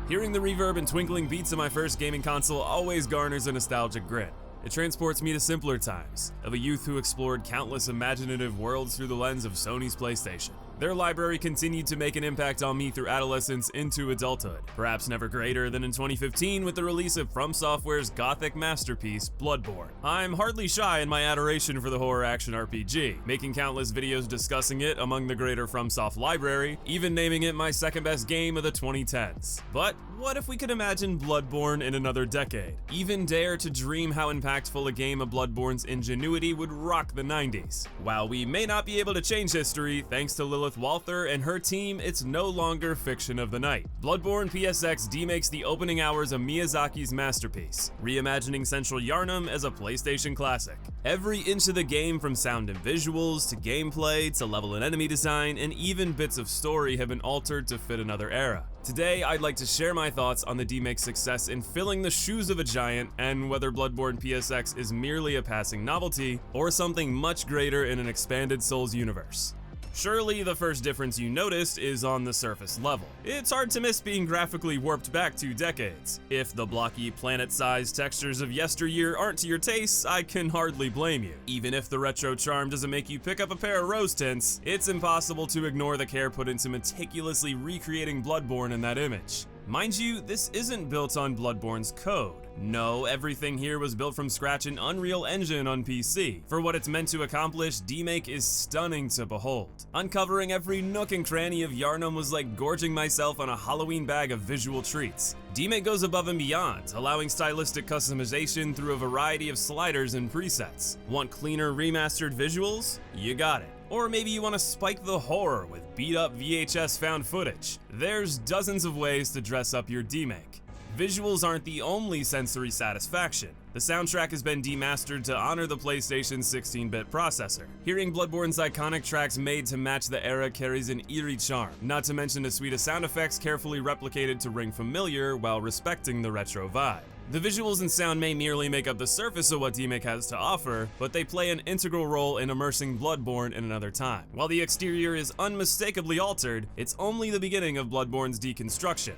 Hearing the reverb and twinkling beats of my first gaming console always garners a nostalgic grin. It transports me to simpler times, of a youth who explored countless imaginative worlds through the lens of Sony's PlayStation. Their library continued to make an impact on me through adolescence into adulthood, perhaps never greater than in 2015 with the release of From Software's gothic masterpiece, Bloodborne. I'm hardly shy in my adoration for the horror action RPG, making countless videos discussing it among the greater FromSoft library, even naming it my second best game of the 2010s. But what if we could imagine Bloodborne in another decade? Even dare to dream how impactful a game of Bloodborne's ingenuity would rock the 90s. While we may not be able to change history, thanks to Lilith Walther and her team, it's no longer fiction of the night. Bloodborne PSX demakes the opening hours of Miyazaki's masterpiece, reimagining Central Yharnam as a PlayStation classic. Every inch of the game, from sound and visuals, to gameplay, to level and enemy design, and even bits of story have been altered to fit another era. Today, I'd like to share my thoughts on the demake's success in filling the shoes of a giant, and whether Bloodborne PSX is merely a passing novelty, or something much greater in an expanded Souls universe. Surely the first difference you noticed is on the surface level. It's hard to miss being graphically warped back 2 decades. If the blocky planet-sized textures of yesteryear aren't to your taste, I can hardly blame you. Even if the retro charm doesn't make you pick up a pair of rose tints, it's impossible to ignore the care put into meticulously recreating Bloodborne in that image. Mind you, this isn't built on Bloodborne's code. No, everything here was built from scratch in Unreal Engine on PC. For what it's meant to accomplish, Demake is stunning to behold. Uncovering every nook and cranny of Yharnam was like gorging myself on a Halloween bag of visual treats. Demake goes above and beyond, allowing stylistic customization through a variety of sliders and presets. Want cleaner remastered visuals? You got it. Or maybe you want to spike the horror with beat-up VHS found footage. There's dozens of ways to dress up your Demake. Visuals aren't the only sensory satisfaction. The soundtrack has been demastered to honor the PlayStation's 16-bit processor. Hearing Bloodborne's iconic tracks made to match the era carries an eerie charm, not to mention the suite of sound effects carefully replicated to ring familiar while respecting the retro vibe. The visuals and sound may merely make up the surface of what Demake has to offer, but they play an integral role in immersing Bloodborne in another time. While the exterior is unmistakably altered, it's only the beginning of Bloodborne's deconstruction.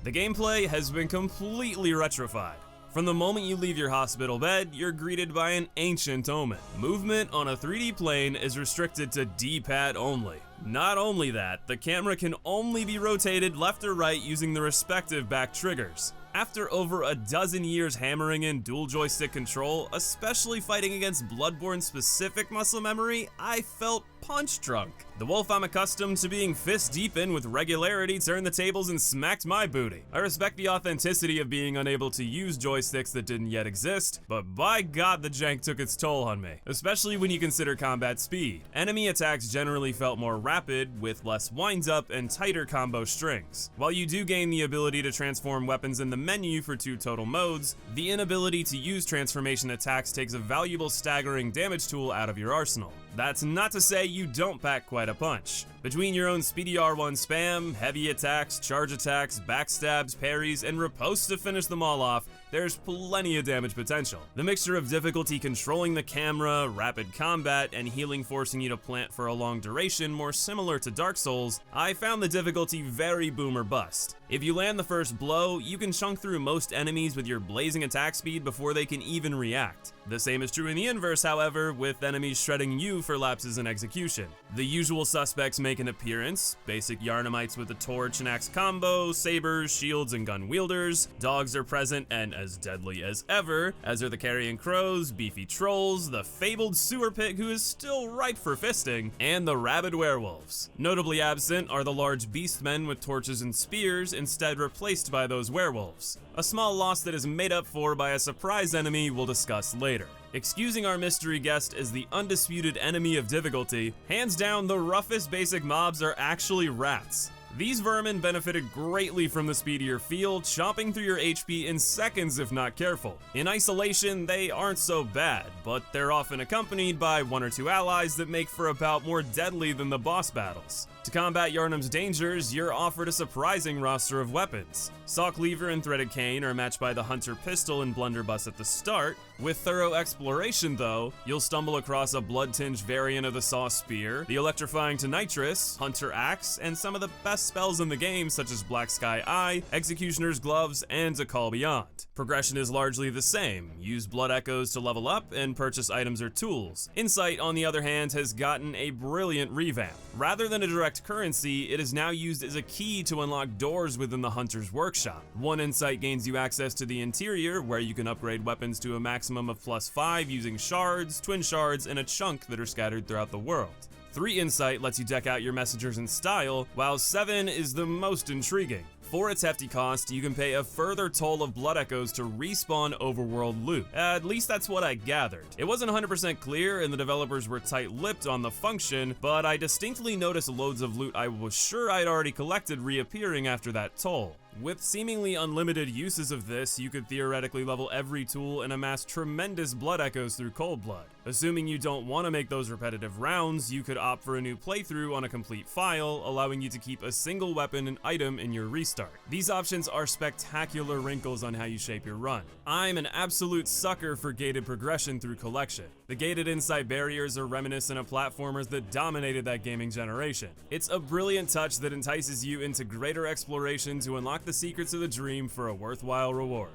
The gameplay has been completely retrified. From the moment you leave your hospital bed, you're greeted by an ancient omen. Movement on a 3D plane is restricted to D-pad only. Not only that, the camera can only be rotated left or right using the respective back triggers. After over a dozen years hammering in dual joystick control, especially fighting against Bloodborne's specific muscle memory, I felt punch drunk. The wolf I'm accustomed to being fist deep in with regularity turned the tables and smacked my booty. I respect the authenticity of being unable to use joysticks that didn't yet exist, but by God the jank took its toll on me, especially when you consider combat speed. Enemy attacks generally felt more rapid, with less winds-up and tighter combo strings. While you do gain the ability to transform weapons in the menu for 2 total modes, the inability to use transformation attacks takes a valuable staggering damage tool out of your arsenal. That's not to say you don't pack quite a punch. Between your own speedy R1 spam, heavy attacks, charge attacks, backstabs, parries, and riposte to finish them all off, there's plenty of damage potential. The mixture of difficulty controlling the camera, rapid combat, and healing forcing you to plant for a long duration more similar to Dark Souls, I found the difficulty very boom or bust. If you land the first blow, you can chunk through most enemies with your blazing attack speed before they can even react. The same is true in the inverse, however, with enemies shredding you for lapses in execution. The usual suspects make an appearance: basic Yharnamites with a torch and axe combo, sabers, shields, and gun wielders. Dogs are present and as deadly as ever, as are the carrion crows, beefy trolls, the fabled sewer pig who is still ripe for fisting, and the rabid werewolves. Notably absent are the large beastmen with torches and spears, instead replaced by those werewolves. A small loss that is made up for by a surprise enemy we'll discuss later. Excusing our mystery guest as the undisputed enemy of difficulty, hands down the roughest basic mobs are actually rats. These vermin benefited greatly from the speedier feel, chomping through your HP in seconds if not careful. In isolation, they aren't so bad, but they're often accompanied by 1 or 2 allies that make for about more deadly than the boss battles. To combat Yharnam's dangers, you're offered a surprising roster of weapons. Saw Cleaver and Threaded Cane are matched by the Hunter Pistol and Blunderbuss at the start. With thorough exploration though, you'll stumble across a blood-tinged variant of the Saw Spear, the electrifying to Nitrous, Hunter Axe, and some of the best spells in the game such as Black Sky Eye, Executioner's Gloves, and A Call Beyond. Progression is largely the same. Use blood echoes to level up and purchase items or tools. Insight, on the other hand, has gotten a brilliant revamp. Rather than a direct currency, it is now used as a key to unlock doors within the Hunter's Workshop. One insight gains you access to the interior, where you can upgrade weapons to a maximum of +5 using shards, twin shards, and a chunk that are scattered throughout the world. 3 insight lets you deck out your messengers in style, while 7 is the most intriguing. For its hefty cost, you can pay a further toll of blood echoes to respawn overworld loot. At least that's what I gathered. It wasn't 100% clear and the developers were tight-lipped on the function, but I distinctly noticed loads of loot I was sure I'd already collected reappearing after that toll. With seemingly unlimited uses of this, you could theoretically level every tool and amass tremendous blood echoes through Cold Blood. Assuming you don't want to make those repetitive rounds, you could opt for a new playthrough on a complete file, allowing you to keep a single weapon and item in your restart. These options are spectacular wrinkles on how you shape your run. I'm an absolute sucker for gated progression through collection. The gated insight barriers are reminiscent of platformers that dominated that gaming generation. It's a brilliant touch that entices you into greater exploration to unlock the secrets of the dream for a worthwhile reward.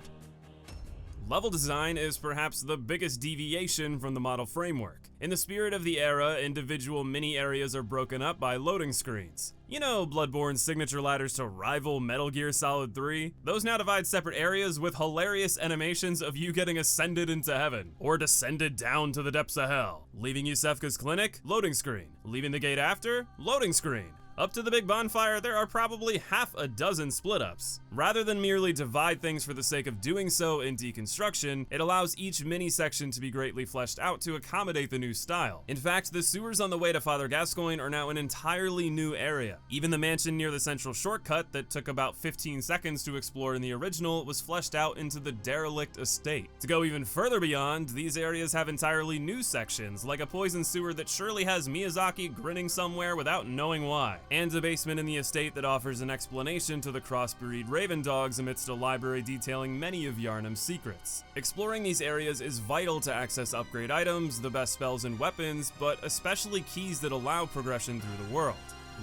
Level design is perhaps the biggest deviation from the model framework. In the spirit of the era, individual mini areas are broken up by loading screens. You know, Bloodborne's signature ladders to rival Metal Gear Solid 3? Those now divide separate areas with hilarious animations of you getting ascended into heaven, or descended down to the depths of hell. Leaving Yusefka's clinic? Loading screen. Leaving the gate after? Loading screen. Up to the big bonfire, there are probably half a dozen split-ups. Rather than merely divide things for the sake of doing so in deconstruction, it allows each mini-section to be greatly fleshed out to accommodate the new style. In fact, the sewers on the way to Father Gascoigne are now an entirely new area. Even the mansion near the central shortcut that took about 15 seconds to explore in the original was fleshed out into the derelict estate. To go even further beyond, these areas have entirely new sections, like a poison sewer that surely has Miyazaki grinning somewhere without knowing why, and a basement in the estate that offers an explanation to the crossbreed raven dogs amidst a library detailing many of Yharnam's secrets. Exploring these areas is vital to access upgrade items, the best spells and weapons, but especially keys that allow progression through the world.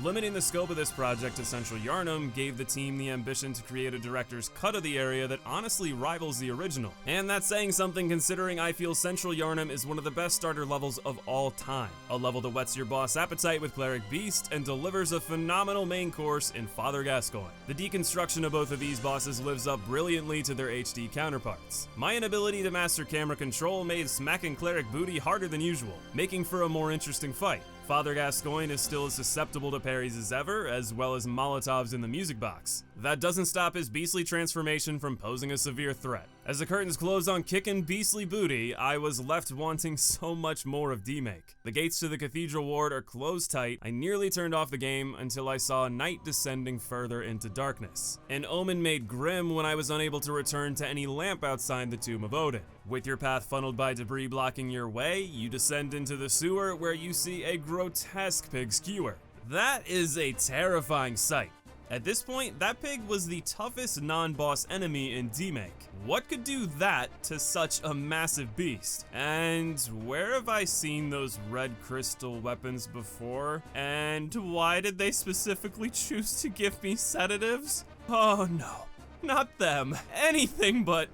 Limiting the scope of this project to Central Yharnam gave the team the ambition to create a director's cut of the area that honestly rivals the original. And that's saying something considering I feel Central Yharnam is one of the best starter levels of all time. A level that whets your boss appetite with Cleric Beast and delivers a phenomenal main course in Father Gascoigne. The deconstruction of both of these bosses lives up brilliantly to their HD counterparts. My inability to master camera control made smacking Cleric booty harder than usual, making for a more interesting fight. Father Gascoigne is still as susceptible to parries as ever, as well as Molotovs in the music box. That doesn't stop his beastly transformation from posing a severe threat. As the curtains close on kickin' beastly booty, I was left wanting so much more of Demake. The gates to the cathedral ward are closed tight. I nearly turned off the game until I saw night descending further into darkness. An omen made grim when I was unable to return to any lamp outside the Tomb of Odin. With your path funneled by debris blocking your way, you descend into the sewer where you see a grotesque pig skewer. That is a terrifying sight. At this point, that pig was the toughest non-boss enemy in Demake. What could do that to such a massive beast? And where have I seen those red crystal weapons before? And why did they specifically choose to give me sedatives? Oh no, not them. Anything but...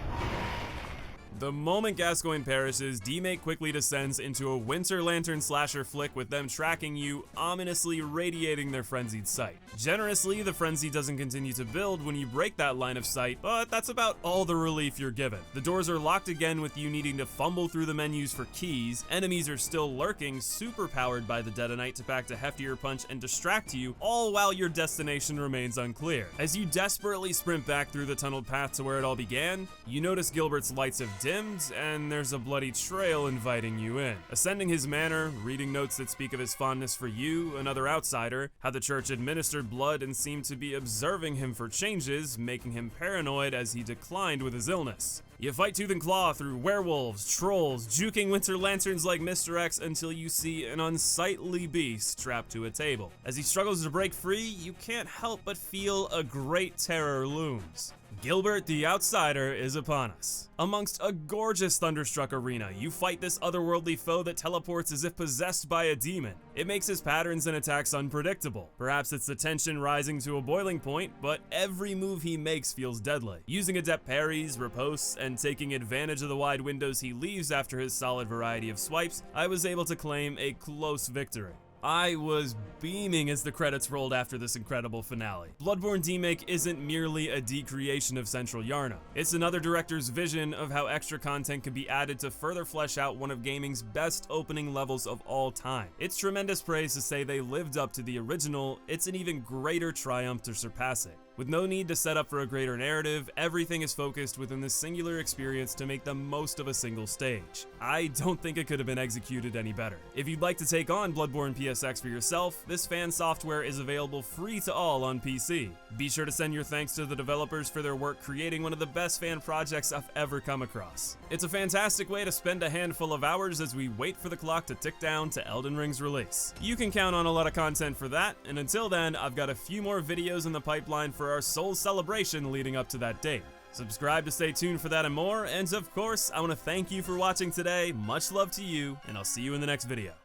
The moment Gascoigne perishes, Demake quickly descends into a Winter Lantern slasher flick with them tracking you, ominously radiating their frenzied sight. Generously, the frenzy doesn't continue to build when you break that line of sight, but that's about all the relief you're given. The doors are locked again with you needing to fumble through the menus for keys, enemies are still lurking, super powered by the Detonite to pack a heftier punch and distract you, all while your destination remains unclear. As you desperately sprint back through the tunneled path to where it all began, you notice Gilbert's lights have dimmed, and there's a bloody trail inviting you in. Ascending his manor, reading notes that speak of his fondness for you, another outsider, how the church administered blood and seemed to be observing him for changes, making him paranoid as he declined with his illness. You fight tooth and claw through werewolves, trolls, juking Winter Lanterns like Mr. X until you see an unsightly beast trapped to a table. As he struggles to break free, you can't help but feel a great terror looms. Gilbert the Outsider is upon us. Amongst a gorgeous thunderstruck arena, you fight this otherworldly foe that teleports as if possessed by a demon. It makes his patterns and attacks unpredictable. Perhaps it's the tension rising to a boiling point, but every move he makes feels deadly. Using adept parries, ripostes, and taking advantage of the wide windows he leaves after his solid variety of swipes, I was able to claim a close victory. I was beaming as the credits rolled after this incredible finale. Bloodborne Demake isn't merely a decreation of Central Yarna. It's another director's vision of how extra content could be added to further flesh out one of gaming's best opening levels of all time. It's tremendous praise to say they lived up to the original. It's an even greater triumph to surpass it. With no need to set up for a greater narrative, everything is focused within this singular experience to make the most of a single stage. I don't think it could have been executed any better. If you'd like to take on Bloodborne PSX for yourself, this fan software is available free to all on PC. Be sure to send your thanks to the developers for their work creating one of the best fan projects I've ever come across. It's a fantastic way to spend a handful of hours as we wait for the clock to tick down to Elden Ring's release. You can count on a lot of content for that, and until then, I've got a few more videos in the pipeline for our Souls celebration leading up to that date. Subscribe to stay tuned for that and more, and of course, I want to thank you for watching today. Much love to you, and I'll see you in the next video.